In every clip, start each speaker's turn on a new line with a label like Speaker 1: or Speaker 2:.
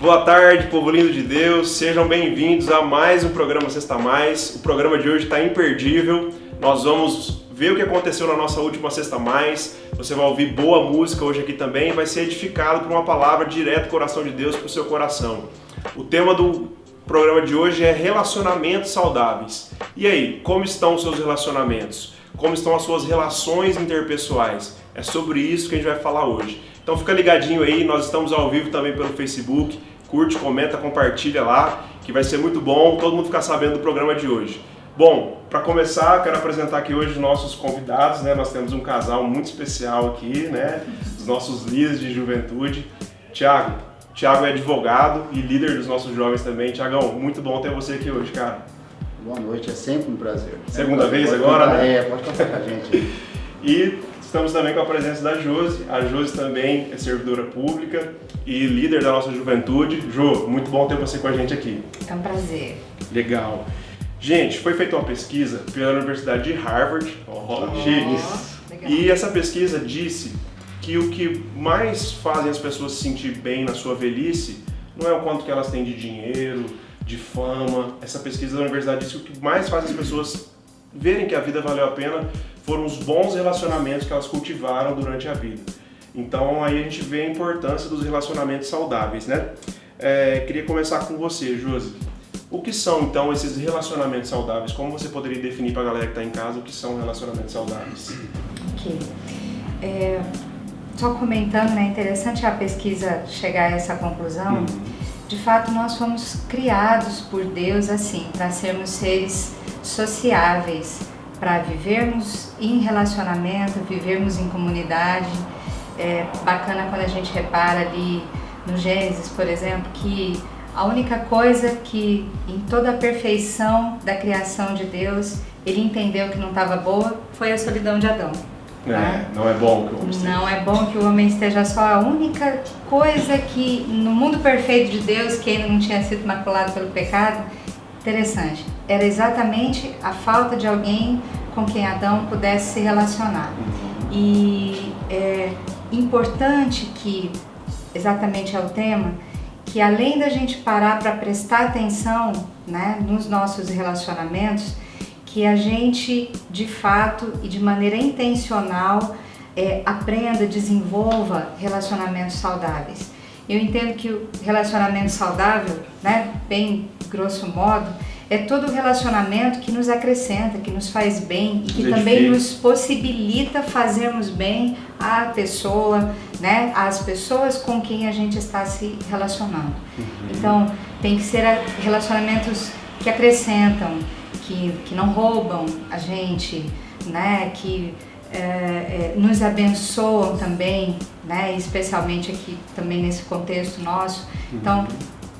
Speaker 1: Boa tarde, povo lindo de Deus, sejam bem-vindos a mais um programa Sexta Mais. O programa de hoje está imperdível, nós vamos ver o que aconteceu na nossa última Sexta Mais. Você vai ouvir boa música hoje aqui também e vai ser edificado por uma palavra direto do coração de Deus para o seu coração. O tema do programa de hoje é relacionamentos saudáveis. E aí, como estão os seus relacionamentos? Como estão as suas relações interpessoais? É sobre isso que a gente vai falar hoje. Então fica ligadinho aí, nós estamos ao vivo também pelo Facebook. Curte, comenta, compartilha lá, que vai ser muito bom todo mundo ficar sabendo do programa de hoje. Bom, para começar, quero apresentar aqui hoje os nossos convidados, né? Nós temos um casal muito especial aqui, né? Os nossos líderes de juventude. Thiago é advogado e líder dos nossos jovens também. Thiagão, muito bom ter você aqui hoje, cara.
Speaker 2: Boa noite, é sempre um prazer.
Speaker 1: Segunda vez agora, né?
Speaker 2: Pode contar com a gente aí.
Speaker 1: E estamos também com a presença da Josi. A Josi também é servidora pública e líder da nossa juventude. Jo, muito bom ter você com a gente aqui.
Speaker 3: É um prazer.
Speaker 1: Legal. Gente, foi feita uma pesquisa pela Universidade de Harvard. E essa pesquisa disse que o que mais fazem as pessoas se sentir bem na sua velhice não é o quanto que elas têm de dinheiro, de fama. Essa pesquisa da universidade disse que o que mais faz as pessoas verem que a vida valeu a pena foram os bons relacionamentos que elas cultivaram durante a vida. Então aí a gente vê a importância dos relacionamentos saudáveis, né? Queria começar com você, Josi. O que são então esses relacionamentos saudáveis? Como você poderia definir para a galera que está em casa o que são relacionamentos saudáveis?
Speaker 3: Ok. Só comentando, né? Interessante a pesquisa chegar a essa conclusão. De fato, nós fomos criados por Deus assim, para sermos seres sociáveis, para vivermos em relacionamento, vivermos em comunidade. É bacana quando a gente repara ali no Gênesis, por exemplo, que a única coisa que em toda a perfeição da criação de Deus, ele entendeu que não estava boa, foi a solidão de Adão.
Speaker 1: Não é bom que o homem esteja.
Speaker 3: Não é bom que o homem esteja só. A única coisa que no mundo perfeito de Deus, que ainda não tinha sido maculado pelo pecado, interessante, era exatamente a falta de alguém com quem Adão pudesse se relacionar. E é importante que, exatamente é o tema, que além da gente parar para prestar atenção, né, nos nossos relacionamentos, que a gente, de fato e de maneira intencional, aprenda, desenvolva relacionamentos saudáveis. Eu entendo que o relacionamento saudável, né, bem grosso modo, é todo relacionamento que nos acrescenta, que nos faz bem e que também nos possibilita fazermos bem à pessoa, né, às pessoas com quem a gente está se relacionando. Então, tem que ser relacionamentos que acrescentam, que não roubam a gente, né, que nos abençoam também, né, especialmente aqui também nesse contexto nosso. Então,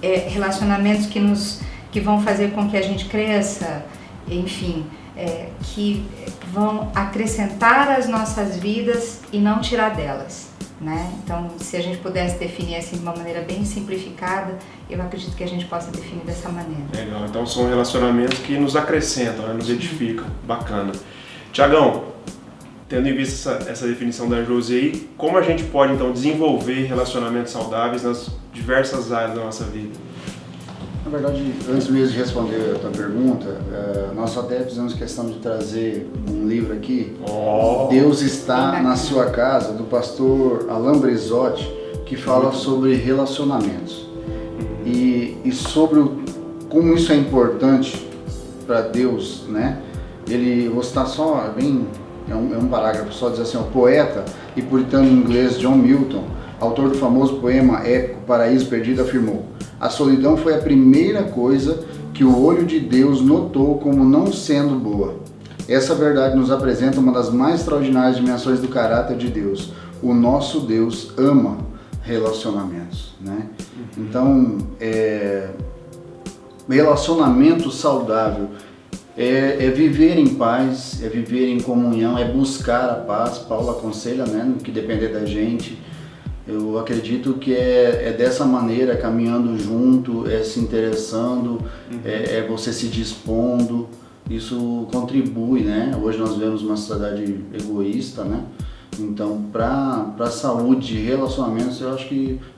Speaker 3: relacionamentos que vão fazer com que a gente cresça, enfim, que vão acrescentar as nossas vidas e não tirar delas, né? Então, se a gente pudesse definir assim de uma maneira bem simplificada, eu acredito que a gente possa definir dessa maneira.
Speaker 1: Legal, então são relacionamentos que nos acrescentam, né? Nos edificam, bacana. Tiagão, tendo em vista essa definição da Josi aí, como a gente pode então desenvolver relacionamentos saudáveis nas diversas áreas da nossa vida?
Speaker 2: Na verdade, antes mesmo de responder a tua pergunta, nós até fizemos questão de trazer um livro aqui, Deus Está na Sua Casa, do pastor Alain Brizotti, que fala sobre relacionamentos e sobre como isso é importante para Deus, né? Vou citar só, é um parágrafo, só diz assim: o poeta e puritano inglês John Milton, autor do famoso poema épico Paraíso Perdido, afirmou: a solidão foi a primeira coisa que o olho de Deus notou como não sendo boa. Essa verdade nos apresenta uma das mais extraordinárias dimensões do caráter de Deus. O nosso Deus ama relacionamentos, né? Então, relacionamento saudável é viver em paz, é viver em comunhão, é buscar a paz. Paulo aconselha, né, no que depender da gente. Eu acredito que é dessa maneira, caminhando junto, se interessando, é você se dispondo. Isso contribui, né? Hoje nós vemos uma sociedade egoísta, né? Então, para a saúde de relacionamentos, eu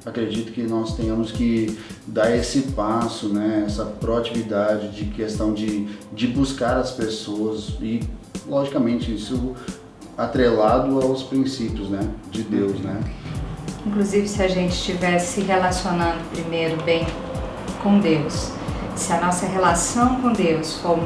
Speaker 2: acredito que nós tenhamos que dar esse passo, né? Essa proatividade de questão de buscar as pessoas e, logicamente, isso atrelado aos princípios, né? De Deus, né?
Speaker 3: Inclusive, se a gente estivesse se relacionando primeiro bem com Deus, se a nossa relação com Deus for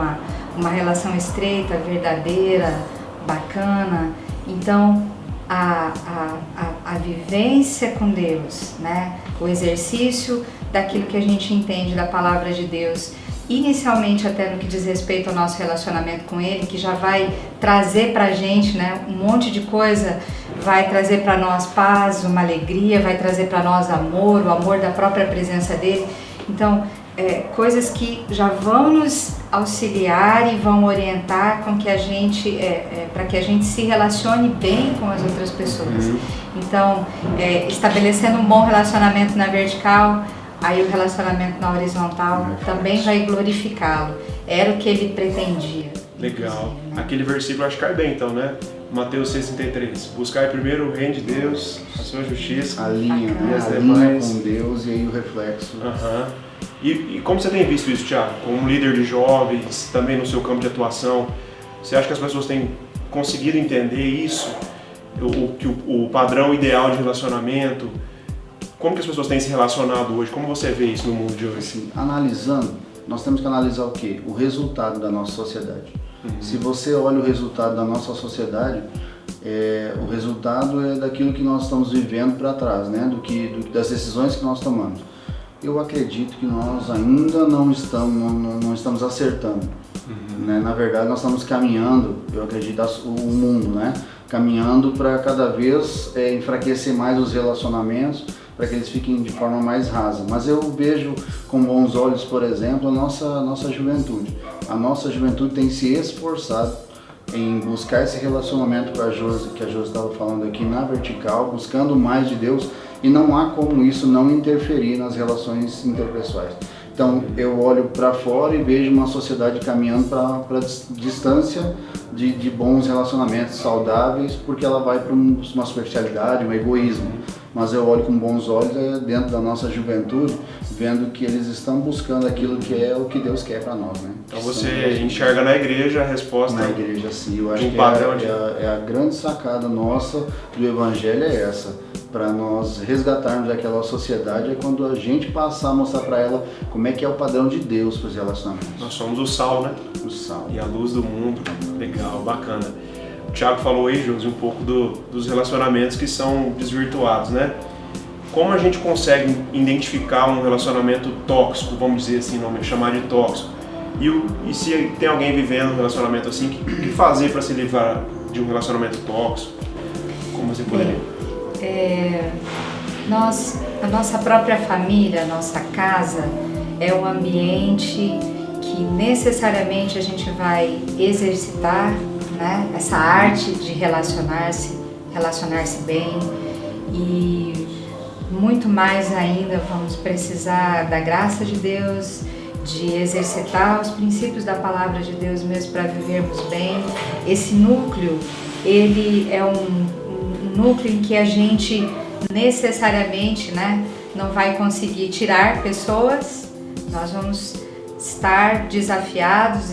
Speaker 3: uma relação estreita, verdadeira, bacana, então a vivência com Deus, né? O exercício daquilo que a gente entende da palavra de Deus, inicialmente até no que diz respeito ao nosso relacionamento com Ele, que já vai trazer pra gente, né, um monte de coisa, vai trazer para nós paz, uma alegria, vai trazer para nós amor, o amor da própria presença dele. Então, coisas que já vão nos auxiliar e vão orientar com que a gente, para que a gente se relacione bem com as outras pessoas. Então, estabelecendo um bom relacionamento na vertical, aí o relacionamento na horizontal também vai glorificá-lo. Era o que ele pretendia.
Speaker 1: Legal.
Speaker 3: Né?
Speaker 1: Aquele versículo acho que cai bem então, né? Mateus 6,33. Buscar primeiro o reino de Deus, a sua justiça.
Speaker 2: A linha com Deus e aí o reflexo.
Speaker 1: E como você tem visto isso, Thiago? Como líder de jovens, também no seu campo de atuação, você acha que as pessoas têm conseguido entender isso? O padrão ideal de relacionamento? Como que as pessoas têm se relacionado hoje? Como você vê isso no mundo de hoje?
Speaker 2: Assim, analisando, nós temos que analisar o quê? O resultado da nossa sociedade. Se você olha o resultado da nossa sociedade, o resultado é daquilo que nós estamos vivendo para trás, né? Das decisões que nós tomamos. Eu acredito que nós ainda não estamos acertando. Né? Na verdade, nós estamos caminhando, eu acredito, o mundo, né? Caminhando para cada vez enfraquecer mais os relacionamentos, para que eles fiquem de forma mais rasa. Mas eu vejo com bons olhos, por exemplo, a nossa juventude. A nossa juventude tem se esforçado em buscar esse relacionamento que a Josi estava falando aqui na vertical, buscando mais de Deus, e não há como isso não interferir nas relações interpessoais. Então eu olho para fora e vejo uma sociedade caminhando para distância de bons relacionamentos saudáveis, porque ela vai para uma superficialidade, um egoísmo. Mas eu olho com bons olhos dentro da nossa juventude, vendo que eles estão buscando aquilo que é o que Deus quer para nós, né?
Speaker 1: Então você enxerga na igreja a resposta?
Speaker 2: Na igreja, sim. Eu acho que a grande sacada nossa do Evangelho é essa. Para nós resgatarmos aquela sociedade, é quando a gente passar a mostrar para ela como é que é o padrão de Deus para os relacionamentos.
Speaker 1: Nós somos o sal, né?
Speaker 2: O sal.
Speaker 1: E a luz do mundo. Legal, bacana. O Thiago falou aí, Josi, um pouco dos relacionamentos que são desvirtuados, né? Como a gente consegue identificar um relacionamento tóxico, vamos dizer assim, não chamar de tóxico? E se tem alguém vivendo um relacionamento assim, o que fazer para se livrar de um relacionamento tóxico? Como você poderia?
Speaker 3: A nossa própria família, a nossa casa, é um ambiente que necessariamente a gente vai exercitar, né? Essa arte de relacionar-se bem, e muito mais ainda vamos precisar da graça de Deus, de exercitar os princípios da palavra de Deus mesmo para vivermos bem. Esse núcleo, ele é um núcleo em que a gente necessariamente, né, não vai conseguir tirar pessoas. Nós vamos estar desafiados,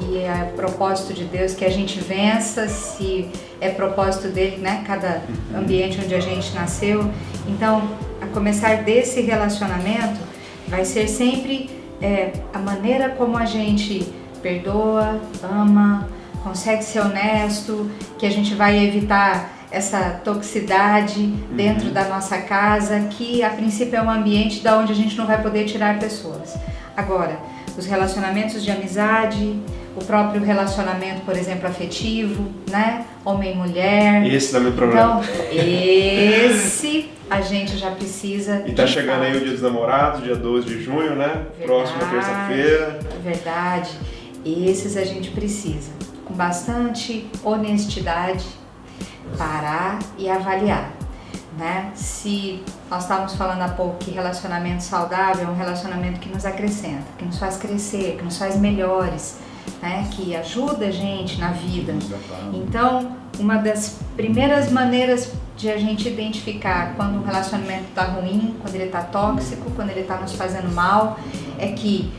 Speaker 3: e é propósito de Deus que a gente vença, se é propósito dele, né, cada ambiente onde a gente nasceu. Então, a começar desse relacionamento, vai ser sempre a maneira como a gente perdoa, ama, consegue ser honesto, que a gente vai evitar essa toxicidade dentro da nossa casa, que a princípio é um ambiente da onde a gente não vai poder tirar pessoas. Agora, os relacionamentos de amizade, o próprio relacionamento, por exemplo, afetivo, né? Homem e mulher.
Speaker 1: Esse não é meu problema.
Speaker 3: Então, esse a gente já precisa.
Speaker 1: E tá chegando aí o Dia dos Namorados, dia 12 de junho, né?
Speaker 3: Verdade,
Speaker 1: próxima terça-feira.
Speaker 3: Verdade. Esses a gente precisa, com bastante honestidade, parar e avaliar, né? Se nós estávamos falando há pouco que relacionamento saudável é um relacionamento que nos acrescenta, que nos faz crescer, que nos faz melhores, né? Que ajuda a gente na vida. Então, uma das primeiras maneiras de a gente identificar quando um relacionamento está ruim, quando ele está tóxico, quando ele está nos fazendo mal, é que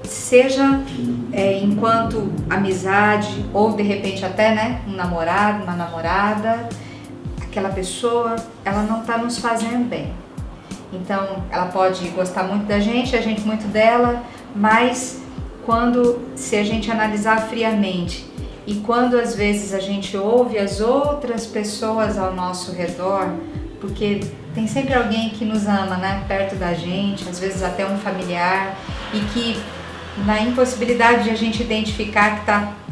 Speaker 3: seja enquanto amizade ou de repente até, né, um namorado, uma namorada, aquela pessoa, ela não está nos fazendo bem. Então, ela pode gostar muito da gente, a gente muito dela, mas se a gente analisar friamente e quando às vezes a gente ouve as outras pessoas ao nosso redor, porque tem sempre alguém que nos ama, né, perto da gente, às vezes até um familiar, e que na impossibilidade de a gente identificar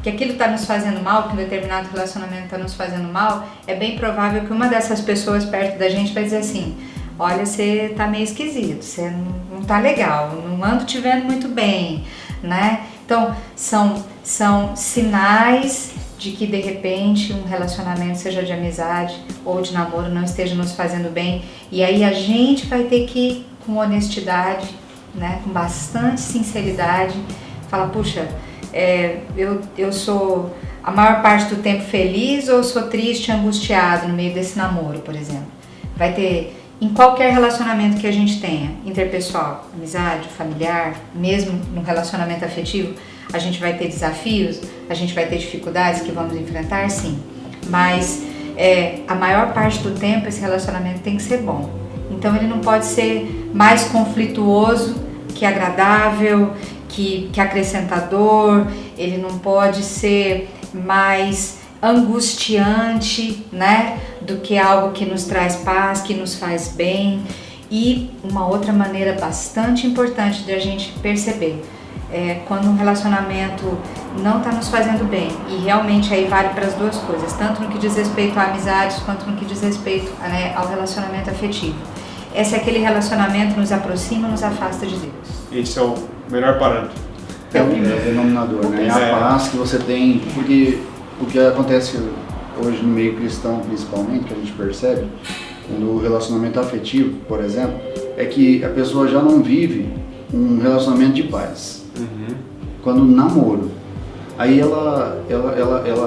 Speaker 3: que aquilo está nos fazendo mal, que um determinado relacionamento está nos fazendo mal, é bem provável que uma dessas pessoas perto da gente vai dizer assim: olha, você tá meio esquisito, você não tá legal, não ando te vendo muito bem, né? Então, são sinais de que, de repente, um relacionamento, seja de amizade ou de namoro, não esteja nos fazendo bem. E aí a gente vai ter que, com honestidade, né, com bastante sinceridade, falar: puxa, eu sou a maior parte do tempo feliz ou sou triste, angustiado no meio desse namoro, por exemplo. Vai ter... Em qualquer relacionamento que a gente tenha, interpessoal, amizade, familiar, mesmo no relacionamento afetivo, a gente vai ter desafios, a gente vai ter dificuldades que vamos enfrentar, sim. Mas a maior parte do tempo esse relacionamento tem que ser bom. Então ele não pode ser mais conflituoso que agradável, que acrescentador, ele não pode ser mais angustiante, né, do que algo que nos traz paz, que nos faz bem. E uma outra maneira bastante importante de a gente perceber quando um relacionamento não está nos fazendo bem, e realmente aí vale para as duas coisas, tanto no que diz respeito a amizades quanto no que diz respeito, né, ao relacionamento afetivo. Esse é aquele relacionamento nos aproxima, nos afasta de Deus.
Speaker 1: Esse é o melhor parâmetro.
Speaker 2: É o denominador, né? É a paz que você tem, porque o que acontece hoje no meio cristão, principalmente, que a gente percebe, no relacionamento afetivo, por exemplo, é que a pessoa já não vive um relacionamento de paz. Quando namoro, aí ela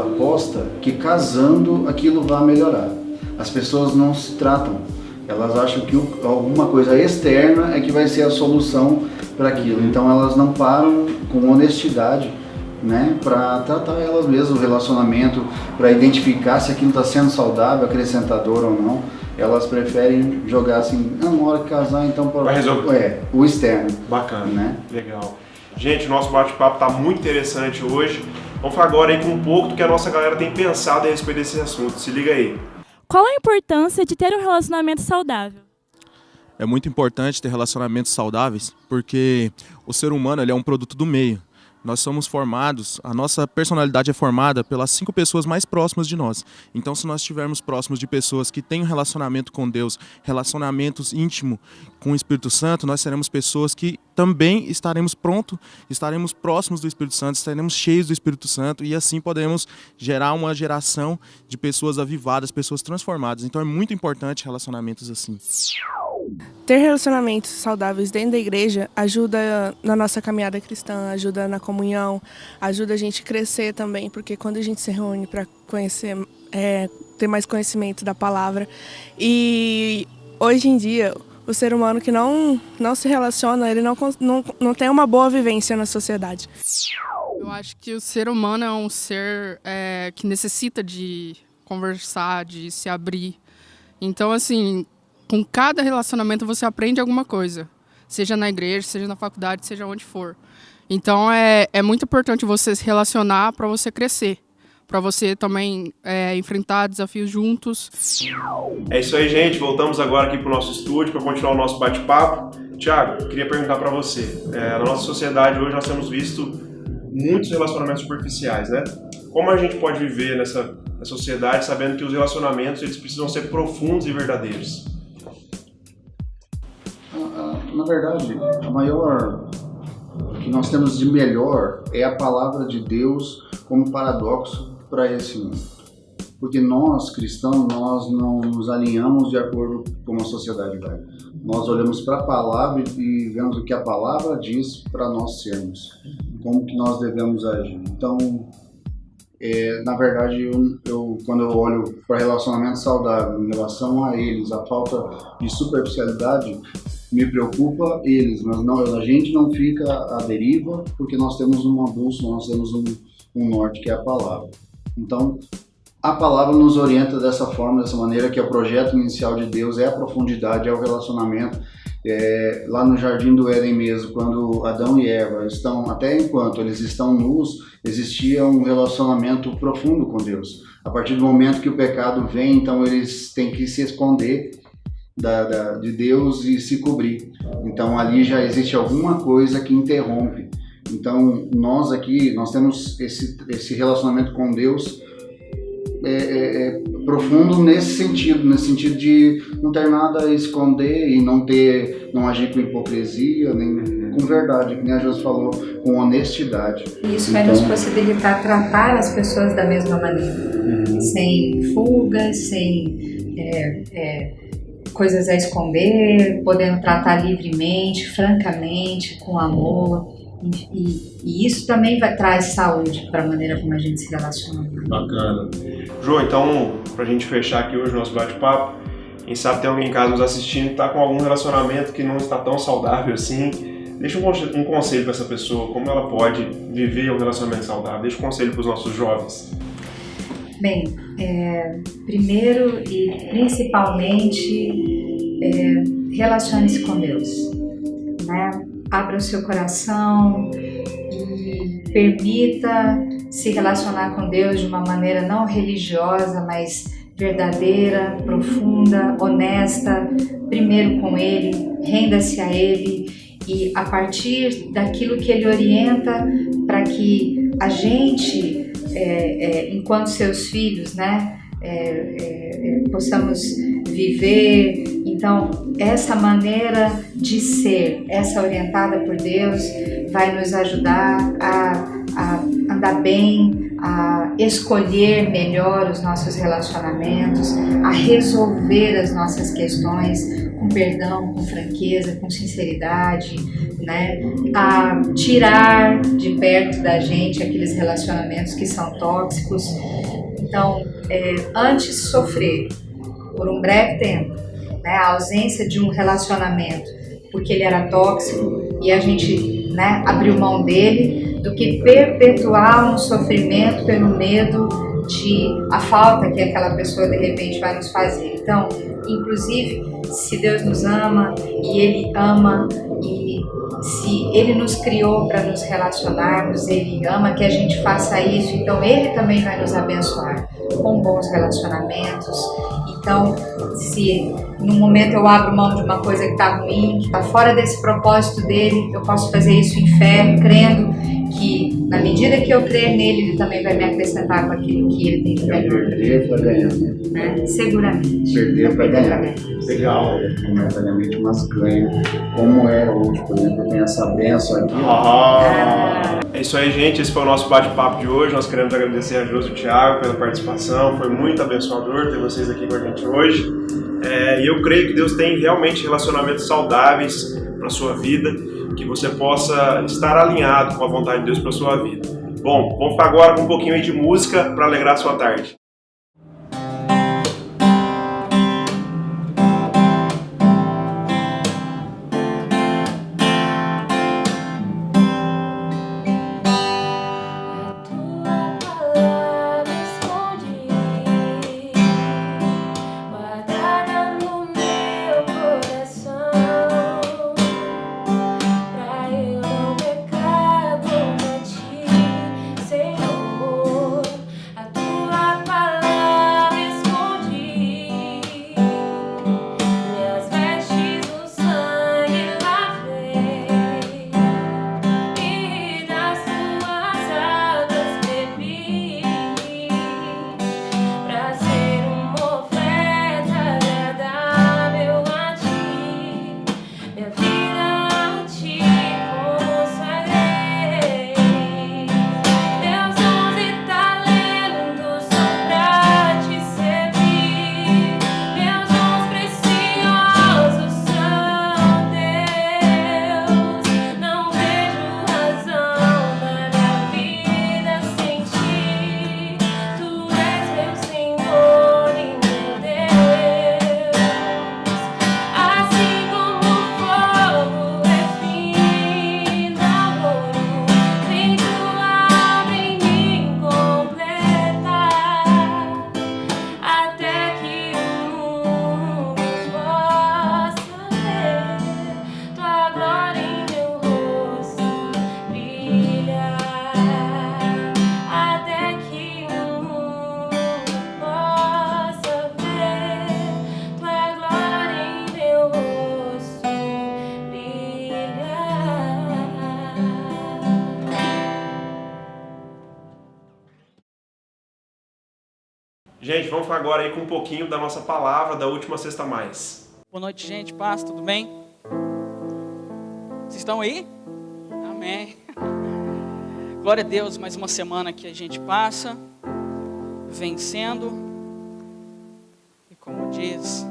Speaker 2: aposta que casando aquilo vai melhorar. As pessoas não se tratam, elas acham que alguma coisa externa é que vai ser a solução para aquilo. Então elas não param com honestidade, né, para tratar elas mesmas, o relacionamento, para identificar se aquilo está sendo saudável, acrescentador ou não. Elas preferem jogar assim: na hora de casar, então
Speaker 1: vai resolver
Speaker 2: o externo.
Speaker 1: Bacana,
Speaker 2: né?
Speaker 1: Legal. Gente, o nosso bate-papo está muito interessante hoje. Vamos falar agora aí com um pouco do que a nossa galera tem pensado a respeito desse assunto. Se liga aí.
Speaker 4: Qual a importância de ter um relacionamento saudável?
Speaker 5: É muito importante ter relacionamentos saudáveis, porque o ser humano ele é um produto do meio. Nós somos formados, a nossa personalidade é formada pelas 5 pessoas mais próximas de nós. Então, se nós estivermos próximos de pessoas que têm um relacionamento com Deus, relacionamentos íntimos com o Espírito Santo, nós seremos pessoas que também estaremos próximos do Espírito Santo, estaremos cheios do Espírito Santo, e assim podemos gerar uma geração de pessoas avivadas, pessoas transformadas. Então, é muito importante relacionamentos assim.
Speaker 6: Ter relacionamentos saudáveis dentro da igreja ajuda na nossa caminhada cristã, ajuda na comunhão, ajuda a gente a crescer também, porque quando a gente se reúne para conhecer, ter mais conhecimento da palavra. E hoje em dia, o ser humano que não se relaciona, ele não tem uma boa vivência na sociedade.
Speaker 7: Eu acho que o ser humano é um ser que necessita de conversar, de se abrir. Então, assim, com cada relacionamento você aprende alguma coisa, seja na igreja, seja na faculdade, seja onde for. Então é muito importante você se relacionar para você crescer, para você também enfrentar desafios juntos.
Speaker 1: É isso aí, gente. Voltamos agora aqui para o nosso estúdio para continuar o nosso bate-papo. Tiago, queria perguntar para você. Na nossa sociedade hoje nós temos visto muitos relacionamentos superficiais, né? Como a gente pode viver nessa sociedade sabendo que os relacionamentos eles precisam ser profundos e verdadeiros?
Speaker 2: Na verdade, a maior que nós temos de melhor é a palavra de Deus como paradoxo para esse mundo. Porque nós, cristãos, nós não nos alinhamos de acordo com a sociedade vai. Nós olhamos para a palavra e vemos o que a palavra diz para nós sermos, como que nós devemos agir. Então, Na verdade, quando eu olho para relacionamento saudável em relação a eles, a falta de superficialidade me preocupa eles, mas não, a gente não fica à deriva porque nós temos uma bússola, nós temos um norte que é a palavra. Então, a palavra nos orienta dessa forma, dessa maneira, que o projeto inicial de Deus é a profundidade, é o relacionamento. Lá no Jardim do Éden mesmo, quando Adão e Eva estão, até enquanto eles estão nus, existia um relacionamento profundo com Deus. A partir do momento que o pecado vem, então eles têm que se esconder de Deus e se cobrir. Então ali já existe alguma coisa que interrompe. Então nós temos esse relacionamento com Deus profundo nesse sentido de não ter nada a esconder e não agir com hipocrisia, nem com verdade, como a Josi falou, com honestidade.
Speaker 3: Isso vai nos possibilitar tratar as pessoas da mesma maneira, sem fugas, sem coisas a esconder, podendo tratar livremente, francamente, com amor. E isso também traz saúde para a maneira como a gente se relaciona.
Speaker 1: Bacana. João, então, pra gente fechar aqui hoje o nosso bate-papo, quem sabe tem alguém em casa nos assistindo que está com algum relacionamento que não está tão saudável assim, deixa um conselho para essa pessoa, como ela pode viver um relacionamento saudável, deixa um conselho para os nossos jovens.
Speaker 3: Bem, primeiro e principalmente, relacione-se com Deus, né? Abra o seu coração e permita se relacionar com Deus de uma maneira não religiosa, mas verdadeira, profunda, honesta, primeiro com Ele, renda-se a Ele e a partir daquilo que Ele orienta para que a gente, enquanto seus filhos, né, possamos viver. Então, essa maneira de ser, essa orientada por Deus, vai nos ajudar a andar bem, a escolher melhor os nossos relacionamentos, a resolver as nossas questões com perdão, com franqueza, com sinceridade, né? A tirar de perto da gente aqueles relacionamentos que são tóxicos. Então, antes sofrer por um breve tempo, né, a ausência de um relacionamento porque ele era tóxico e a gente, né, abriu mão dele, do que perpetuar um sofrimento pelo medo de a falta que aquela pessoa de repente vai nos fazer. Então, inclusive, se Deus nos ama e Ele ama, e se Ele nos criou para nos relacionarmos, Ele ama que a gente faça isso, então Ele também vai nos abençoar com bons relacionamentos. Então, se no momento eu abro mão de uma coisa que está ruim, que está fora desse propósito dele, eu posso fazer isso em fé, crendo que na medida que eu crer nele, ele também vai me acrescentar com aquilo que ele tem de melhor.
Speaker 2: Perder para ganhar,
Speaker 3: né? Seguramente.
Speaker 2: Perder para ganhar.
Speaker 1: Legal.
Speaker 2: Momentaneamente, mas ganha. Como é hoje, por exemplo, tem essa benção aqui.
Speaker 1: É isso aí, gente. Esse foi o nosso bate-papo de hoje. Nós queremos agradecer a Josi e o Thiago pela participação. Foi muito abençoador ter vocês aqui com a gente hoje. E eu creio que Deus tem realmente relacionamentos saudáveis para a sua vida, que você possa estar alinhado com a vontade de Deus para a sua vida. Bom, vamos ficar agora com um pouquinho aí de música para alegrar a sua tarde.
Speaker 8: Senhor, a tua
Speaker 1: Gente, vamos falar agora aí com um pouquinho da nossa palavra da última Sexta Mais.
Speaker 8: Boa noite, gente. Paz, tudo bem? Vocês estão aí? Amém. Glória a Deus, mais uma semana que a gente passa, vencendo. E como diz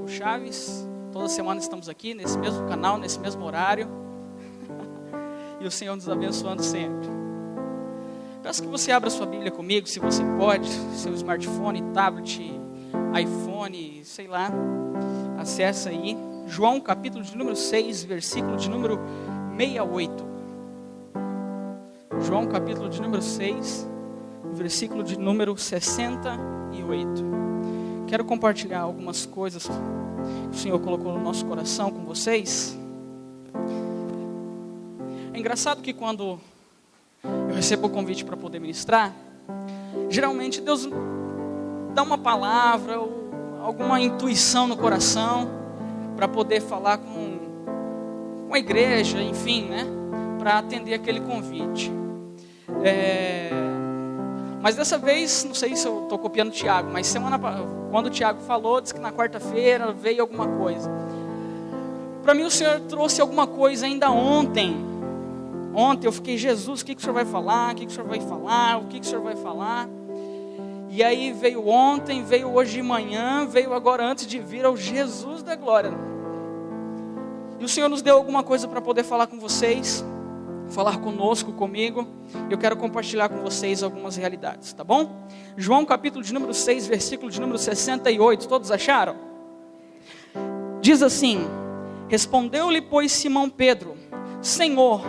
Speaker 8: o Chaves, toda semana estamos aqui, nesse mesmo canal, nesse mesmo horário. E o Senhor nos abençoando sempre. Peço que você abra sua Bíblia comigo, se você pode, seu smartphone, tablet, iPhone, sei lá, acessa aí, João capítulo de número 6, versículo de número 68. João capítulo de número 6, versículo de número 68. Quero compartilhar algumas coisas que o Senhor colocou no nosso coração com vocês. É engraçado que quando eu recebo o convite para poder ministrar, geralmente Deus dá uma palavra ou alguma intuição no coração para poder falar com a igreja, enfim, né? Para atender aquele convite. Mas dessa vez, não sei se eu estou copiando o Tiago, mas quando o Tiago falou, disse que na quarta-feira veio alguma coisa. Para mim o Senhor trouxe alguma coisa ainda ontem. Ontem eu fiquei, Jesus, o que o Senhor vai falar? O que o Senhor vai falar? O que o Senhor vai falar? E aí veio ontem, veio hoje de manhã, veio agora antes de vir ao Jesus da glória. E o Senhor nos deu alguma coisa para poder falar com vocês, falar conosco, comigo. Eu quero compartilhar com vocês algumas realidades, tá bom? João capítulo de número 6, versículo de número 68, todos acharam? Diz assim: respondeu-lhe, pois, Simão Pedro: Senhor,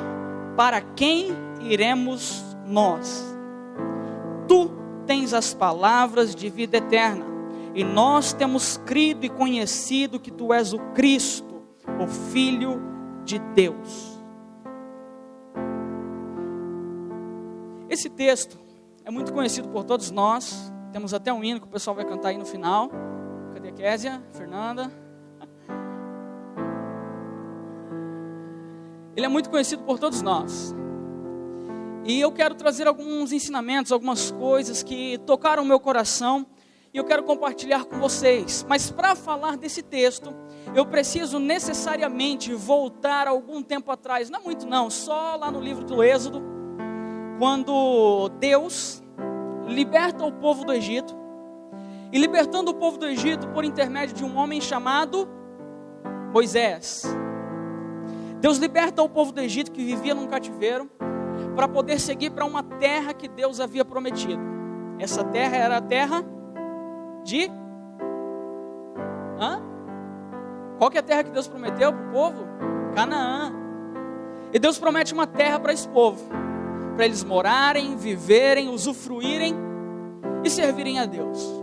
Speaker 8: para quem iremos nós? Tu tens as palavras de vida eterna, e nós temos crido e conhecido que Tu és o Cristo, o Filho de Deus. Esse texto é muito conhecido por todos nós. Temos até um hino que o pessoal vai cantar aí no final. Cadê a Késia? Fernanda? Ele é muito conhecido por todos nós. E eu quero trazer alguns ensinamentos, algumas coisas que tocaram o meu coração, e eu quero compartilhar com vocês. Mas para falar desse texto, eu preciso necessariamente voltar algum tempo atrás. Não é muito não, só lá no livro do Êxodo, quando Deus liberta o povo do Egito. E libertando o povo do Egito por intermédio de um homem chamado Moisés. Deus liberta o povo do Egito que vivia num cativeiro para poder seguir para uma terra que Deus havia prometido. Essa terra era a terra de... Qual que é a terra que Deus prometeu para o povo? Canaã. E Deus promete uma terra para esse povo, para eles morarem, viverem, usufruírem e servirem a Deus.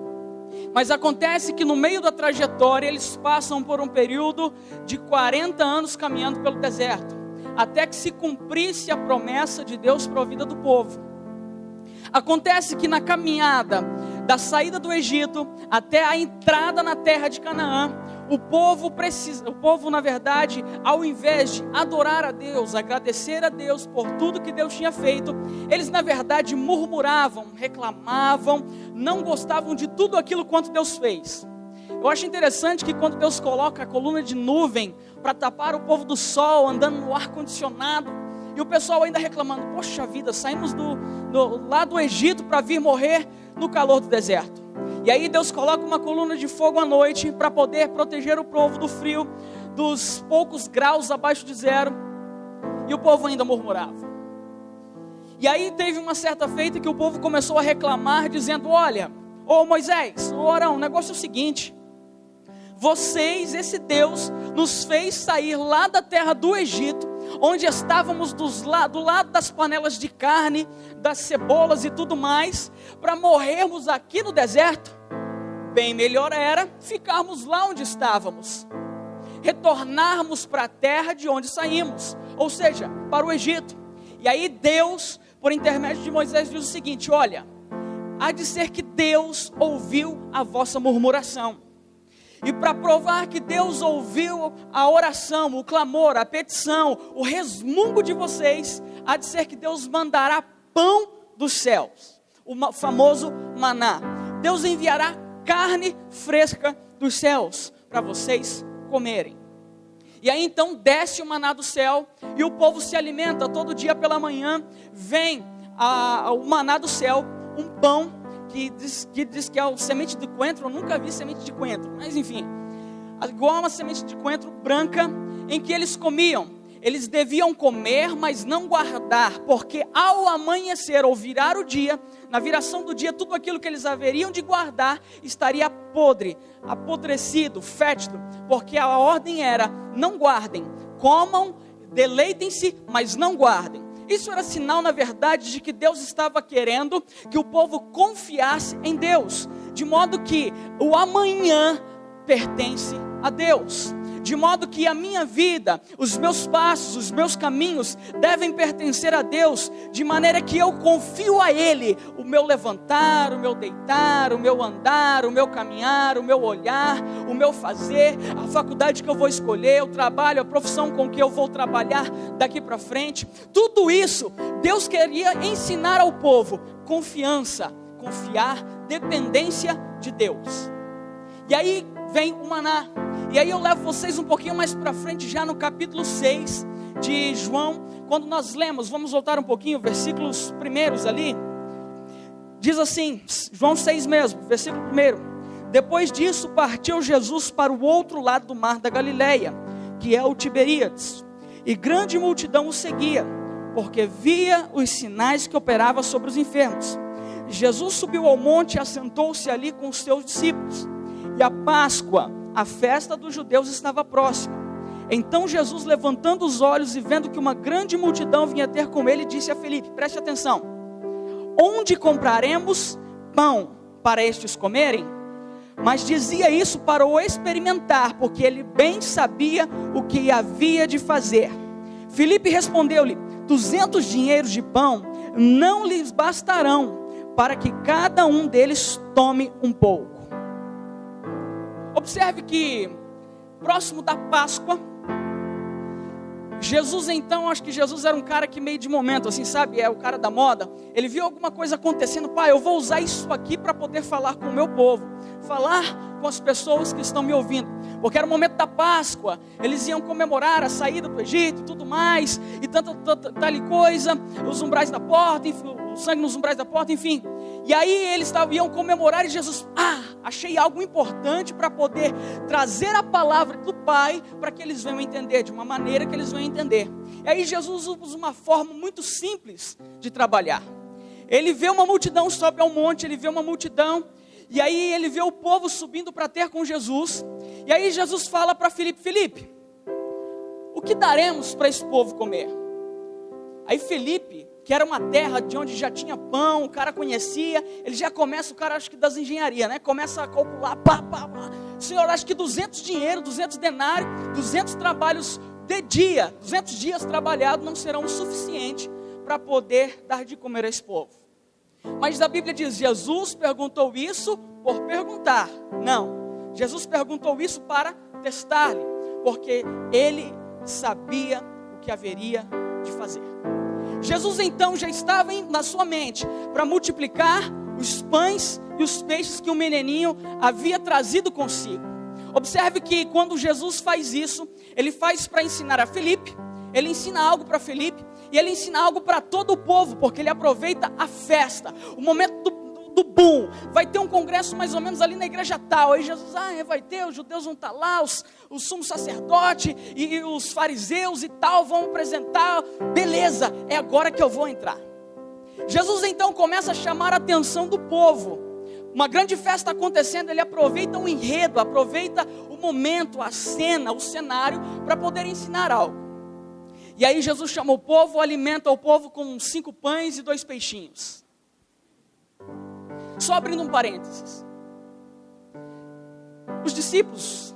Speaker 8: Mas acontece que no meio da trajetória eles passam por um período de 40 anos caminhando pelo deserto, até que se cumprisse a promessa de Deus para a vida do povo. Acontece que na caminhada da saída do Egito até a entrada na terra de Canaã, o povo na verdade, ao invés de adorar a Deus, agradecer a Deus por tudo que Deus tinha feito, eles na verdade murmuravam, reclamavam, não gostavam de tudo aquilo quanto Deus fez. Eu acho interessante que quando Deus coloca a coluna de nuvem para tapar o povo do sol, andando no ar-condicionado, e o pessoal ainda reclamando, poxa vida, saímos lá do Egito para vir morrer no calor do deserto. E aí Deus coloca uma coluna de fogo à noite para poder proteger o povo do frio, dos poucos graus abaixo de zero, e o povo ainda murmurava. E aí teve uma certa feita que o povo começou a reclamar, dizendo, olha, ô Moisés, ô Arão, o negócio é o seguinte, vocês, esse Deus, nos fez sair lá da terra do Egito, onde estávamos do lado das panelas de carne, das cebolas e tudo mais, para morrermos aqui no deserto. Bem melhor era ficarmos lá onde estávamos, retornarmos para a terra de onde saímos, ou seja, para o Egito. E aí Deus, por intermédio de Moisés, diz o seguinte, olha, há de ser que Deus ouviu a vossa murmuração. E para provar que Deus ouviu a oração, o clamor, a petição, o resmungo de vocês, há de ser que Deus mandará pão dos céus, o famoso maná. Deus enviará carne fresca dos céus para vocês comerem. E aí então desce o maná do céu e o povo se alimenta todo dia pela manhã. Vem o maná do céu, um pão que diz que é o semente de coentro. Eu nunca vi semente de coentro, mas enfim, igual uma semente de coentro branca, em que eles comiam. Eles deviam comer, mas não guardar, porque ao amanhecer ou virar o dia, na viração do dia, tudo aquilo que eles haveriam de guardar estaria podre, apodrecido, fétido, porque a ordem era: não guardem, comam, deleitem-se, mas não guardem. Isso era sinal, na verdade, de que Deus estava querendo que o povo confiasse em Deus, de modo que o amanhã pertence a Deus. De modo que a minha vida, os meus passos, os meus caminhos devem pertencer a Deus, de maneira que eu confio a Ele, o meu levantar, o meu deitar, o meu andar, o meu caminhar, o meu olhar, o meu fazer, a faculdade que eu vou escolher, o trabalho, a profissão com que eu vou trabalhar daqui para frente. Tudo isso, Deus queria ensinar ao povo confiança, confiar, dependência de Deus. E aí vem o maná. E aí eu levo vocês um pouquinho mais para frente, já no capítulo 6 de João, quando nós lemos, vamos voltar um pouquinho, versículos primeiros ali, diz assim, João 6 mesmo, versículo 1: depois disso partiu Jesus para o outro lado do mar da Galileia, que é o Tiberíades, e grande multidão o seguia, porque via os sinais que operava sobre os enfermos. Jesus subiu ao monte e assentou-se ali com os seus discípulos, e a Páscoa, a festa dos judeus, estava próxima. Então Jesus, levantando os olhos e vendo que uma grande multidão vinha ter com ele, disse a Filipe: preste atenção, onde compraremos pão para estes comerem? Mas dizia isso para o experimentar, porque ele bem sabia o que havia de fazer. Filipe respondeu-lhe: 200 dinheiros de pão não lhes bastarão, para que cada um deles tome um pouco. Observe que, próximo da Páscoa, Jesus então, acho que Jesus era um cara que meio de momento, assim, sabe, é o cara da moda. Ele viu alguma coisa acontecendo: pai, eu vou usar isso aqui para poder falar com o meu povo, falar com as pessoas que estão me ouvindo, porque era o momento da Páscoa, eles iam comemorar a saída do Egito e tudo mais, e tal coisa, os umbrais da porta, o sangue nos umbrais da porta, enfim. E aí eles iam comemorar e Jesus, achei algo importante para poder trazer a palavra do Pai, para que eles venham entender, de uma maneira que eles venham entender. E aí Jesus usa uma forma muito simples de trabalhar. Ele vê uma multidão, sobe ao monte, ele vê uma multidão, e aí ele vê o povo subindo para ter com Jesus. E aí Jesus fala para Filipe: Filipe, o que daremos para esse povo comer? Aí Filipe, que era uma terra de onde já tinha pão, o cara conhecia, ele já começa, o cara acho que das engenharias, né? Começa a calcular, Senhor, acho que 200 dinheiro, 200 denários, 200 trabalhos de dia, 200 dias trabalhados não serão o suficiente para poder dar de comer a esse povo. Mas a Bíblia diz, Jesus perguntou isso por perguntar. Não, Jesus perguntou isso para testar-lhe, porque ele sabia o que haveria de fazer. Jesus então já estava na sua mente para multiplicar os pães e os peixes que o menininho havia trazido consigo. Observe que quando Jesus faz isso, ele faz para ensinar a Filipe, ele ensina algo para Filipe e ele ensina algo para todo o povo, porque ele aproveita a festa, o momento do boom. Vai ter um congresso mais ou menos ali na igreja tal, aí Jesus, vai ter, os judeus vão estar lá, o sumo sacerdote e os fariseus e tal vão apresentar, beleza, é agora que eu vou entrar. Jesus então começa a chamar a atenção do povo, uma grande festa acontecendo, ele aproveita o enredo, aproveita o momento, a cena, o cenário, para poder ensinar algo. E aí Jesus chama o povo, alimenta o povo com 5 pães e 2 peixinhos. Só abrindo um parênteses, os discípulos,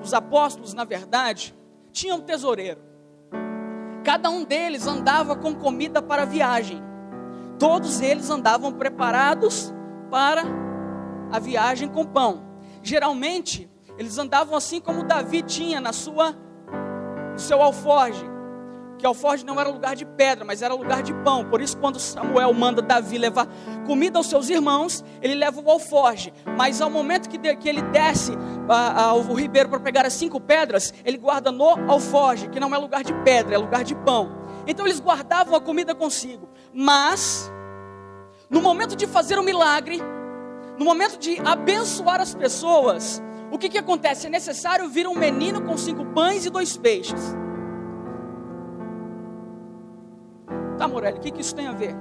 Speaker 8: os apóstolos na verdade, tinham um tesoureiro. Cada um deles andava com comida para a viagem. Todos eles andavam preparados para a viagem com pão. Geralmente, eles andavam assim como Davi tinha no seu alforje, que alforje não era lugar de pedra, mas era lugar de pão. Por isso, quando Samuel manda Davi levar comida aos seus irmãos, ele leva o alforje. Mas ao momento que ele desce ao ribeiro para pegar as 5 pedras, ele guarda no alforje, que não é lugar de pedra, é lugar de pão. Então eles guardavam a comida consigo. Mas, no momento de fazer o milagre, no momento de abençoar as pessoas, o que acontece? É necessário vir um menino com 5 pães e 2 peixes. Tá, Morelli, o que isso tem a ver?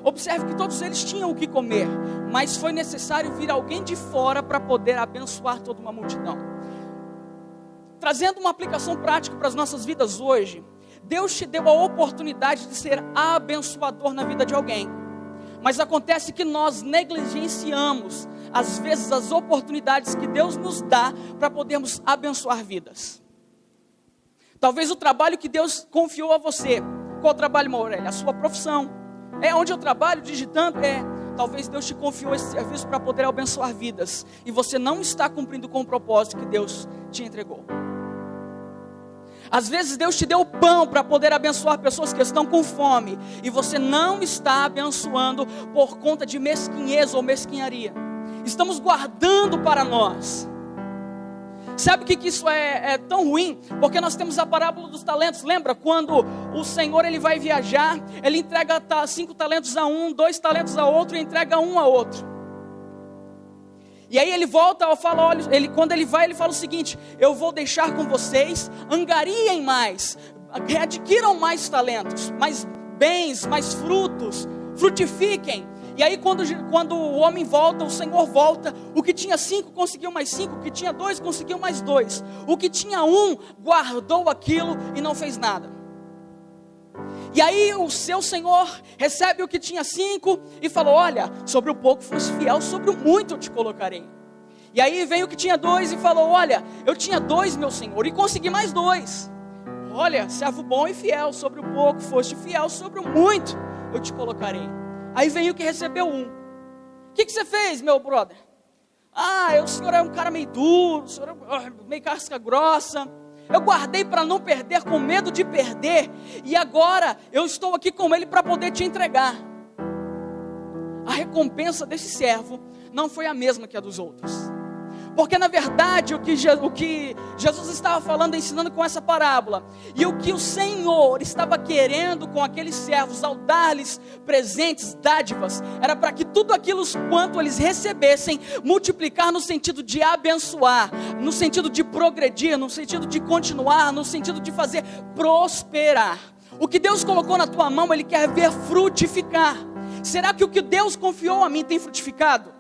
Speaker 8: Observe que todos eles tinham o que comer, mas foi necessário vir alguém de fora para poder abençoar toda uma multidão. Trazendo uma aplicação prática para as nossas vidas hoje, Deus te deu a oportunidade de ser abençoador na vida de alguém. Mas acontece que nós negligenciamos, às vezes, as oportunidades que Deus nos dá para podermos abençoar vidas. Talvez o trabalho que Deus confiou a você. Qual trabalho, Morelli? A sua profissão. É onde eu trabalho digitando? Talvez Deus te confiou esse serviço para poder abençoar vidas. E você não está cumprindo com o propósito que Deus te entregou. Às vezes Deus te deu o pão para poder abençoar pessoas que estão com fome. E você não está abençoando por conta de mesquinhez ou mesquinharia. Estamos guardando para nós. Sabe o que isso é tão ruim? Porque nós temos a parábola dos talentos. Lembra quando o Senhor ele vai viajar, ele entrega 5 talentos a um, 2 talentos a outro e entrega 1 a outro. E aí ele volta, quando ele vai, ele fala o seguinte: eu vou deixar com vocês, angariem mais, readquiram mais talentos, mais bens, mais frutos, frutifiquem. E aí quando o homem volta, o Senhor volta, o que tinha 5 conseguiu mais 5, o que tinha 2 conseguiu mais 2, o que tinha 1 guardou aquilo e não fez nada. E aí o seu Senhor recebe o que tinha 5 e falou: olha, sobre o pouco fosse fiel, sobre o muito eu te colocarei. E aí veio o que tinha 2 e falou: olha, eu tinha 2, meu Senhor, e consegui mais 2. Olha, servo bom e fiel, sobre o pouco foste fiel, sobre o muito eu te colocarei. Aí veio o que recebeu 1. O que você fez, meu brother? O senhor é um cara meio duro, o senhor é meio casca grossa. Eu guardei para não perder, com medo de perder. E agora eu estou aqui com ele para poder te entregar. A recompensa desse servo não foi a mesma que a dos outros. Porque na verdade o que Jesus estava falando, ensinando com essa parábola, e o que o Senhor estava querendo com aqueles servos ao dar-lhes presentes, dádivas, era para que tudo aquilo quanto eles recebessem, multiplicar no sentido de abençoar, no sentido de progredir, no sentido de continuar, no sentido de fazer prosperar. O que Deus colocou na tua mão, Ele quer ver frutificar. Será que o que Deus confiou a mim tem frutificado?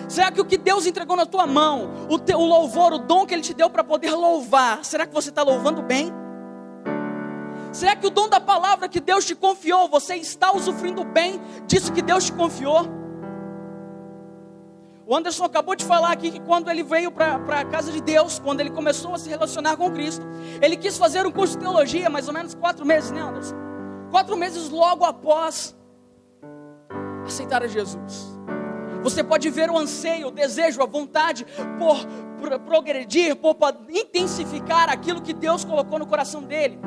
Speaker 8: Será que o que Deus entregou na tua mão, o louvor, o dom que Ele te deu para poder louvar, será que você está louvando bem? Será que o dom da palavra que Deus te confiou, você está usufruindo bem disso que Deus te confiou? O Anderson acabou de falar aqui que quando ele veio para a casa de Deus, quando ele começou a se relacionar com Cristo, ele quis fazer um curso de teologia, mais ou menos 4 meses, né, Anderson? 4 meses logo após aceitar a Jesus. Você pode ver o anseio, o desejo, a vontade por progredir, por intensificar aquilo que Deus colocou no coração dele.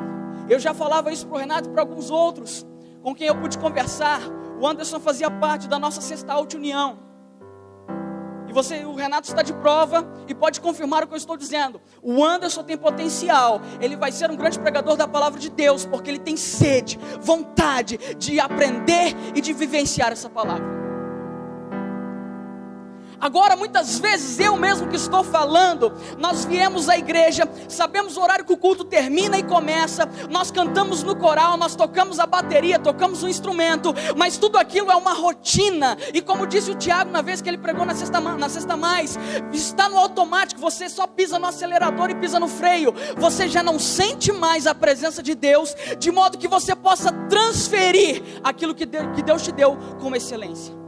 Speaker 8: Eu já falava isso para o Renato e para alguns outros com quem eu pude conversar. O Anderson fazia parte da nossa 6ª União. E o Renato está de prova e pode confirmar o que eu estou dizendo. O Anderson tem potencial, ele vai ser um grande pregador da palavra de Deus, porque ele tem sede, vontade de aprender e de vivenciar essa palavra. Agora, muitas vezes, eu mesmo que estou falando, nós viemos à igreja, sabemos o horário que o culto termina e começa, nós cantamos no coral, nós tocamos a bateria, tocamos um instrumento, mas tudo aquilo é uma rotina, e como disse o Tiago na vez que ele pregou na Sexta Mais, está no automático, você só pisa no acelerador e pisa no freio, você já não sente mais a presença de Deus, de modo que você possa transferir aquilo que Deus te deu com excelência.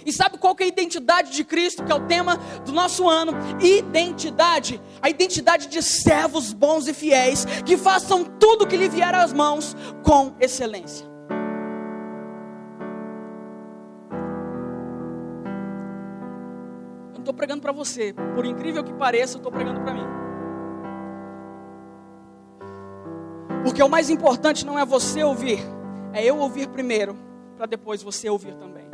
Speaker 8: E sabe qual que é a identidade de Cristo, que é o tema do nosso ano? Identidade, a identidade de servos bons e fiéis, que façam tudo que lhe vier às mãos com excelência. Eu não estou pregando para você, por incrível que pareça, eu estou pregando para mim. Porque o mais importante não é você ouvir, é eu ouvir primeiro, para depois você ouvir também.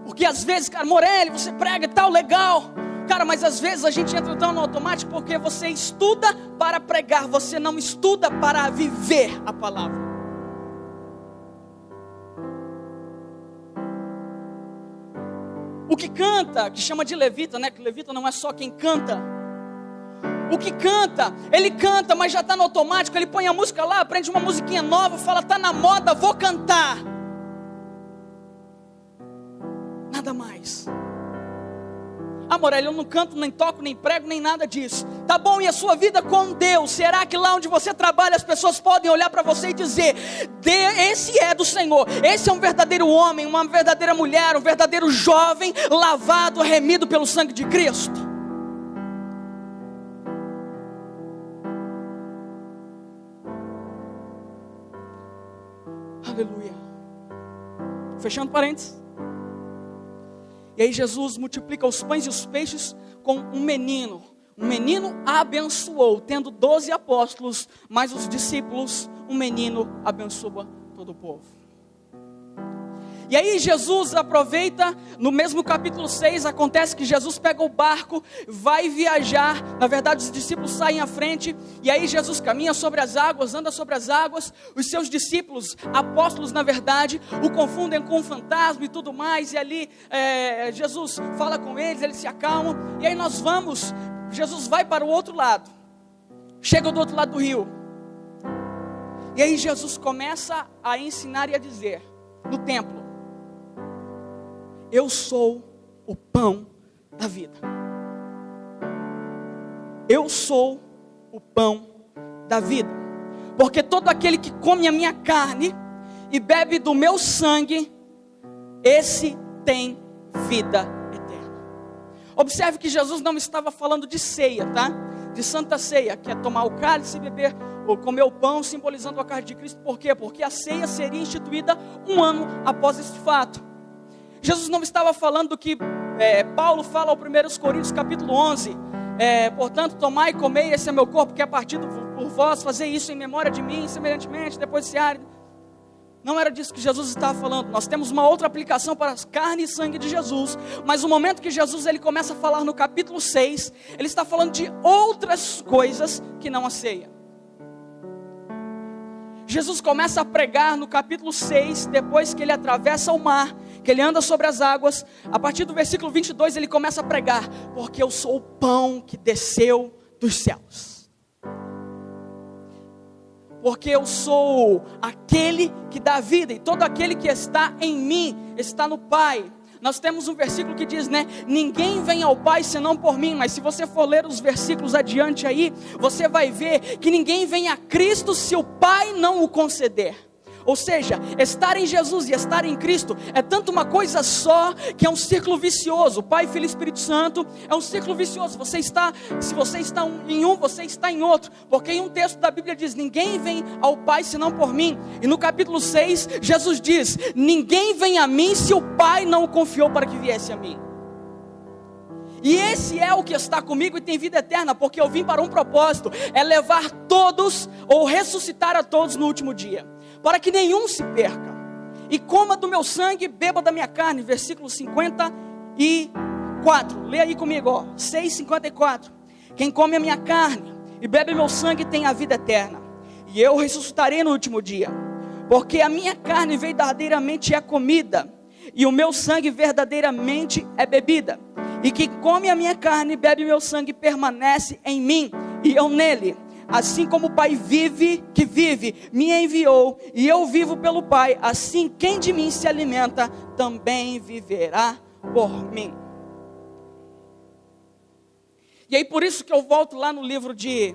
Speaker 8: Porque às vezes, cara, Morelli, você prega e tal, legal. Cara, mas às vezes a gente entra tão no automático porque você estuda para pregar, você não estuda para viver a palavra. O que canta, que chama de levita, né? Que levita não é só quem canta. O que canta, ele canta, mas já está no automático. Ele põe a música lá, aprende uma musiquinha nova, fala, tá na moda, vou cantar. Nada mais. Ah, Morelli, eu não canto, nem toco, nem prego, nem nada disso. Tá bom, e a sua vida com Deus? Será que lá onde você trabalha as pessoas podem olhar para você e dizer, esse é do Senhor, esse é um verdadeiro homem, uma verdadeira mulher, um verdadeiro jovem, lavado, remido pelo sangue de Cristo? Aleluia. Fechando parênteses. E aí Jesus multiplica os pães e os peixes com um menino. Um menino abençoou, tendo 12 apóstolos, mais os discípulos, um menino abençoa todo o povo. E aí Jesus aproveita, no mesmo capítulo 6, acontece que Jesus pega o barco, vai viajar, na verdade os discípulos saem à frente, e aí Jesus caminha sobre as águas, anda sobre as águas, os seus discípulos, apóstolos na verdade, o confundem com um fantasma e tudo mais, e ali Jesus fala com eles se acalmam, e aí Jesus vai para o outro lado, chega do outro lado do rio, e aí Jesus começa a ensinar e a dizer, no templo, eu sou o pão da vida. Eu sou o pão da vida. Porque todo aquele que come a minha carne e bebe do meu sangue, esse tem vida eterna. Observe que Jesus não estava falando de ceia, tá? De santa ceia, que é tomar o cálice e beber ou comer o pão, simbolizando a carne de Cristo. Por quê? Porque a ceia seria instituída um ano após este fato. Jesus não estava falando do que Paulo fala ao 1 Coríntios capítulo 11, portanto tomai e comei, esse é meu corpo que é partido por vós, fazer isso em memória de mim, semelhantemente, depois de cear. Não era disso que Jesus estava falando. Nós temos uma outra aplicação para a carne e sangue de Jesus, mas o momento que Jesus ele começa a falar no capítulo 6, ele está falando de outras coisas que não a ceia. Jesus começa a pregar no capítulo 6, depois que ele atravessa o mar, que ele anda sobre as águas. A partir do versículo 22 ele começa a pregar, porque eu sou o pão que desceu dos céus. Porque eu sou aquele que dá vida, e todo aquele que está em mim, está no Pai. Nós temos um versículo que diz, né? Ninguém vem ao Pai senão por mim. Mas se você for ler os versículos adiante aí, você vai ver que ninguém vem a Cristo se o Pai não o conceder. Ou seja, estar em Jesus e estar em Cristo é tanto uma coisa só, que é um círculo vicioso. Pai, Filho e Espírito Santo é um círculo vicioso. Se você está em um, você está em outro. Porque em um texto da Bíblia diz, ninguém vem ao Pai senão por mim. E no capítulo 6, Jesus diz, ninguém vem a mim se o Pai não o confiou para que viesse a mim. E esse é o que está comigo e tem vida eterna, porque eu vim para um propósito, é levar todos, ou ressuscitar a todos no último dia, para que nenhum se perca, e coma do meu sangue, beba da minha carne, versículo 54, lê aí comigo, 6:54, quem come a minha carne, e bebe meu sangue, tem a vida eterna, e eu ressuscitarei no último dia, porque a minha carne verdadeiramente é comida, e o meu sangue verdadeiramente é bebida, e quem come a minha carne e bebe meu sangue permanece em mim, e eu nele. Assim como o Pai que vive, me enviou, e eu vivo pelo Pai, assim quem de mim se alimenta, também viverá por mim. E aí por isso que eu volto lá no livro de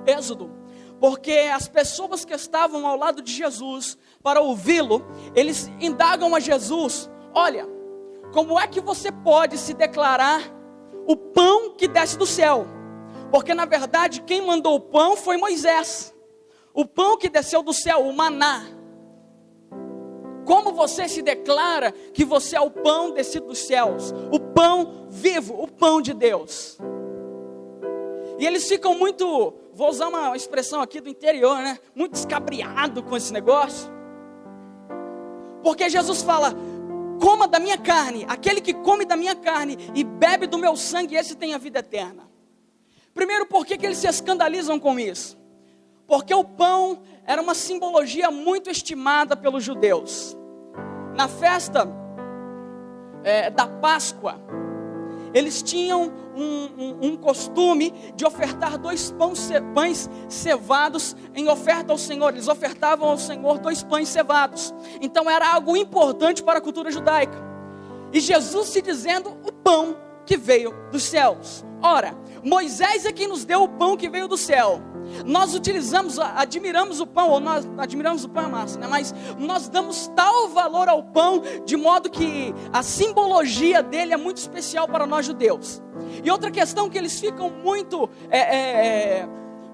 Speaker 8: Êxodo, porque as pessoas que estavam ao lado de Jesus, para ouvi-lo, eles indagam a Jesus, olha, como é que você pode se declarar o pão que desce do céu? Porque na verdade quem mandou o pão foi Moisés. O pão que desceu do céu, o maná. Como você se declara que você é o pão descido dos céus? O pão vivo, o pão de Deus. E eles ficam muito, vou usar uma expressão aqui do interior, né? Muito escabriado com esse negócio. Porque Jesus fala, coma da minha carne, aquele que come da minha carne e bebe do meu sangue, esse tem a vida eterna. Primeiro, por que eles se escandalizam com isso? Porque o pão era uma simbologia muito estimada pelos judeus. Na festa da Páscoa, eles tinham um costume de ofertar 2 pães cevados em oferta ao Senhor. Eles ofertavam ao Senhor 2 pães cevados. Então era algo importante para a cultura judaica. E Jesus se dizendo o pão que veio dos céus. Ora, Moisés é quem nos deu o pão que veio do céu. Nós admiramos o pão, ou nós admiramos o pão é massa, né? Mas nós damos tal valor ao pão, de modo que a simbologia dele é muito especial para nós judeus. E outra questão que eles ficam muito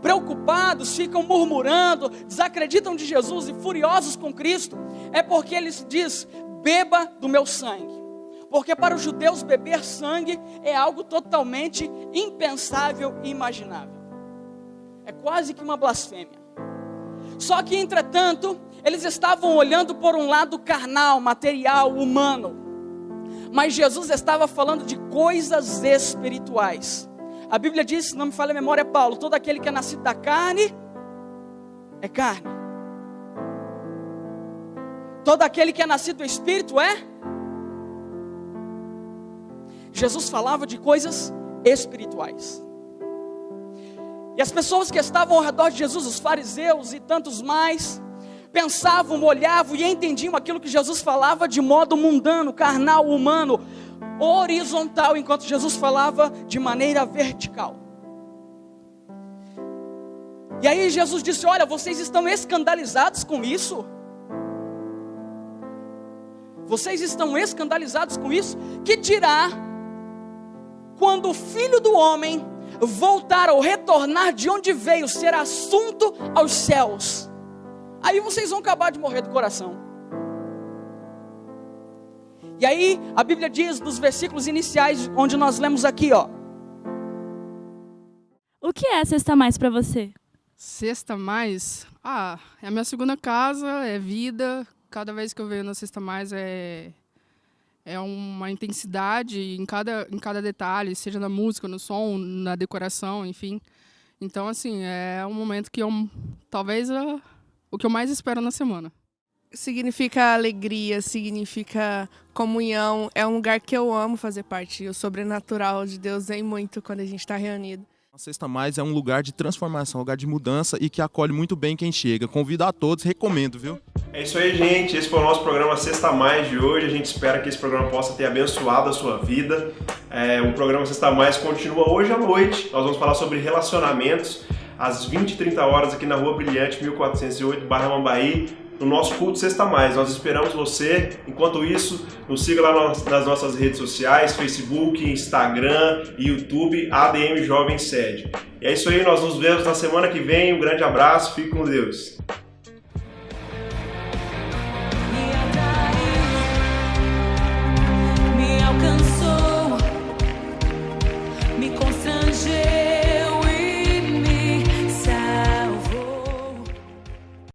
Speaker 8: preocupados, ficam murmurando, desacreditam de Jesus e furiosos com Cristo, é porque eles dizem, beba do meu sangue. Porque para os judeus beber sangue é algo totalmente impensável e imaginável. É quase que uma blasfêmia. Só que, entretanto, eles estavam olhando por um lado carnal, material, humano. Mas Jesus estava falando de coisas espirituais. A Bíblia diz, se não me falha a memória, Paulo, todo aquele que é nascido da carne, é carne. Todo aquele que é nascido do Espírito é... Jesus falava de coisas espirituais. E as pessoas que estavam ao redor de Jesus, os fariseus e tantos mais, pensavam, olhavam e entendiam aquilo que Jesus falava de modo mundano, carnal, humano, horizontal, enquanto Jesus falava de maneira vertical. E aí Jesus disse, olha, vocês estão escandalizados com isso? Vocês estão escandalizados com isso? Que dirá quando o Filho do Homem voltar ou retornar de onde veio, ser assunto aos céus? Aí vocês vão acabar de morrer do coração. E aí a Bíblia diz nos versículos iniciais, onde nós lemos aqui, ó.
Speaker 4: O que é Sexta Mais para você?
Speaker 7: Sexta Mais? É a minha segunda casa, é vida. Cada vez que eu venho na Sexta Mais é uma intensidade em cada detalhe, seja na música, no som, na decoração, enfim. Então, assim, é um momento que talvez o que eu mais espero na semana.
Speaker 6: Significa alegria, significa comunhão. É um lugar que eu amo fazer parte. O sobrenatural de Deus vem muito quando a gente está reunido.
Speaker 5: A Sexta Mais é um lugar de transformação, um lugar de mudança e que acolhe muito bem quem chega. Convido a todos, recomendo, viu?
Speaker 1: É isso aí, gente. Esse foi o nosso programa Sexta Mais de hoje. A gente espera que esse programa possa ter abençoado a sua vida. O programa Sexta Mais continua hoje à noite. Nós vamos falar sobre relacionamentos às 20h30 aqui na Rua Brilhante, 1408, Barra Mambaí, no nosso culto Sexta Mais. Nós esperamos você. Enquanto isso, nos siga lá nas nossas redes sociais, Facebook, Instagram e YouTube, ADM Jovem Sede. E é isso aí, nós nos vemos na semana que vem. Um grande abraço, fique com Deus.